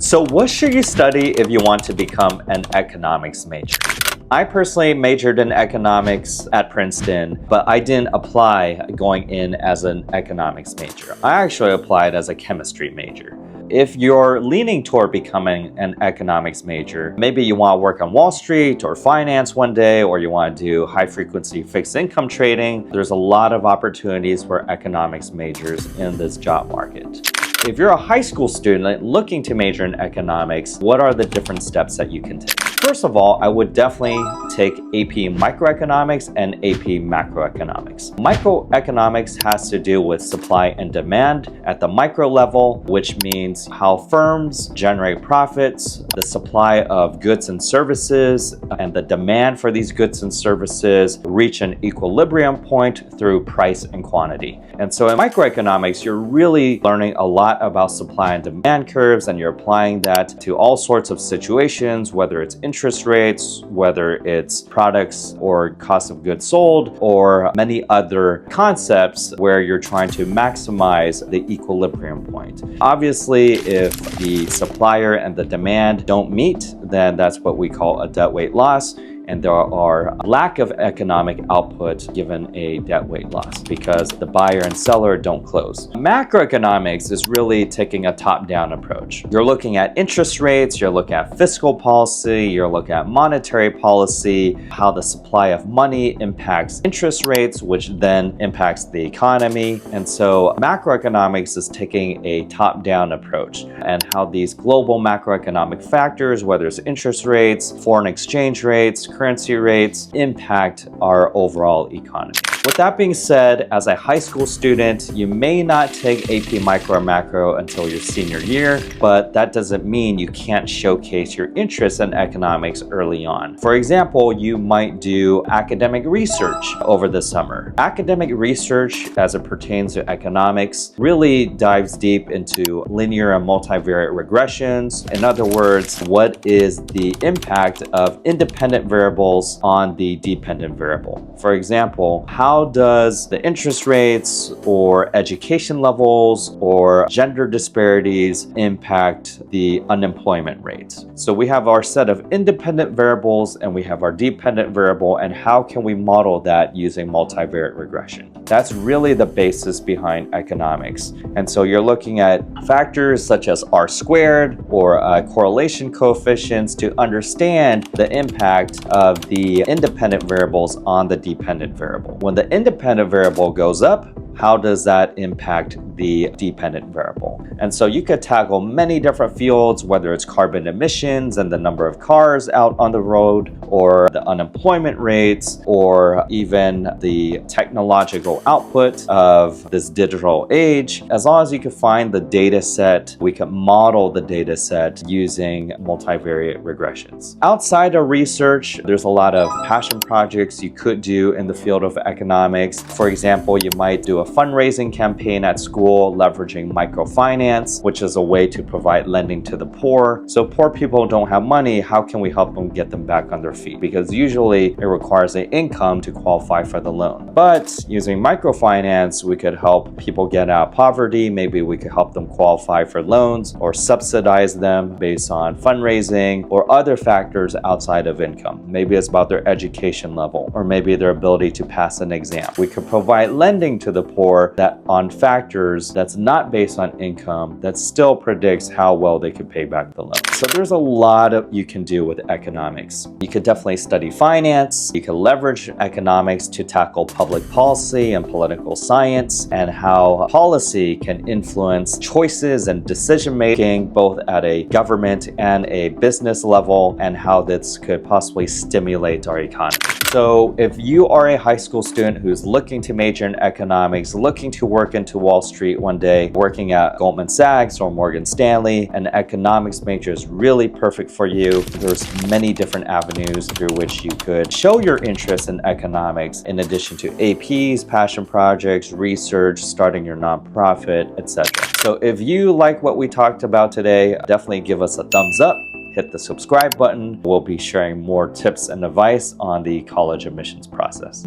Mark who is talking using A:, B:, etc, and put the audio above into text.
A: So what should you study if you want to become an economics major? I personally majored in economics at Princeton, but I didn't apply going in as an economics major. I actually applied as a chemistry major. If you're leaning toward becoming an economics major, maybe you want to work on Wall Street or finance one day, or you want to do high-frequency fixed income trading, there's a lot of opportunities for economics majors in this job market. If you're a high school student looking to major in economics, what are the different steps that you can take? First of all, I would definitely take AP Microeconomics and AP Macroeconomics. Microeconomics has to do with supply and demand at the micro level, which means how firms generate profits, the supply of goods and services, and the demand for these goods and services reach an equilibrium point through price and quantity. And so in microeconomics, you're really learning a lot about supply and demand curves, and you're applying that to all sorts of situations, whether it's interest rates, whether it's products or cost of goods sold, or many other concepts where you're trying to maximize the equilibrium point. Obviously, if the supplier and the demand don't meet, then that's what we call a deadweight loss. And there are lack of economic output given a deadweight loss because the buyer and seller don't close. Macroeconomics is really taking a top-down approach. You're looking at interest rates, you're looking at fiscal policy, you're looking at monetary policy, how the supply of money impacts interest rates, which then impacts the economy. And so macroeconomics is taking a top-down approach, and how these global macroeconomic factors, whether it's interest rates, foreign exchange rates, currency rates, impact our overall economy. With that being said, as a high school student, you may not take AP Micro or Macro until your senior year, but that doesn't mean you can't showcase your interest in economics early on. For example, you might do academic research over the summer. Academic research, as it pertains to economics, really dives deep into linear and multivariate regressions. In other words, what is the impact of independent variables on the dependent variable? For example, how does the interest rates or education levels or gender disparities impact the unemployment rates? So we have our set of independent variables and we have our dependent variable, and how can we model that using multivariate regression? That's really the basis behind economics. And so you're looking at factors such as R squared or correlation coefficients to understand the impact of the independent variables on the dependent variable. When the independent variable goes up, how does that impact the dependent variable? And so you could tackle many different fields, whether it's carbon emissions and the number of cars out on the road, or the unemployment rates, or even the technological output of this digital age. As long as you can find the data set, we can model the data set using multivariate regressions. Outside of research, there's a lot of passion projects you could do in the field of economics. For example, you might do a fundraising campaign at school leveraging microfinance, which is a way to provide lending to the poor. So poor people don't have money, how can we help them get them back on their feet? Because usually it requires an income to qualify for the loan. But using microfinance, we could help people get out of poverty. Maybe we could help them qualify for loans or subsidize them based on fundraising or other factors outside of income. Maybe it's about their education level, or maybe their ability to pass an exam. We could provide lending to the poor that on factors that's not based on income, that still predicts how well they could pay back the loan. So there's a lot of you can do with economics. You could definitely study finance. You can leverage economics to tackle public policy and political science, and how policy can influence choices and decision making both at a government and a business level, and how this could possibly stimulate our economy. So if you are a high school student who's looking to major in economics, looking to work into Wall Street one day, working at Goldman Sachs or Morgan Stanley, an economics major is really perfect for you. There's many different avenues through which you could show your interest in economics, in addition to APs, passion projects, research, starting your nonprofit, etc. So if you like what we talked about today, definitely give us a thumbs up. Hit the subscribe button. We'll be sharing more tips and advice on the college admissions process.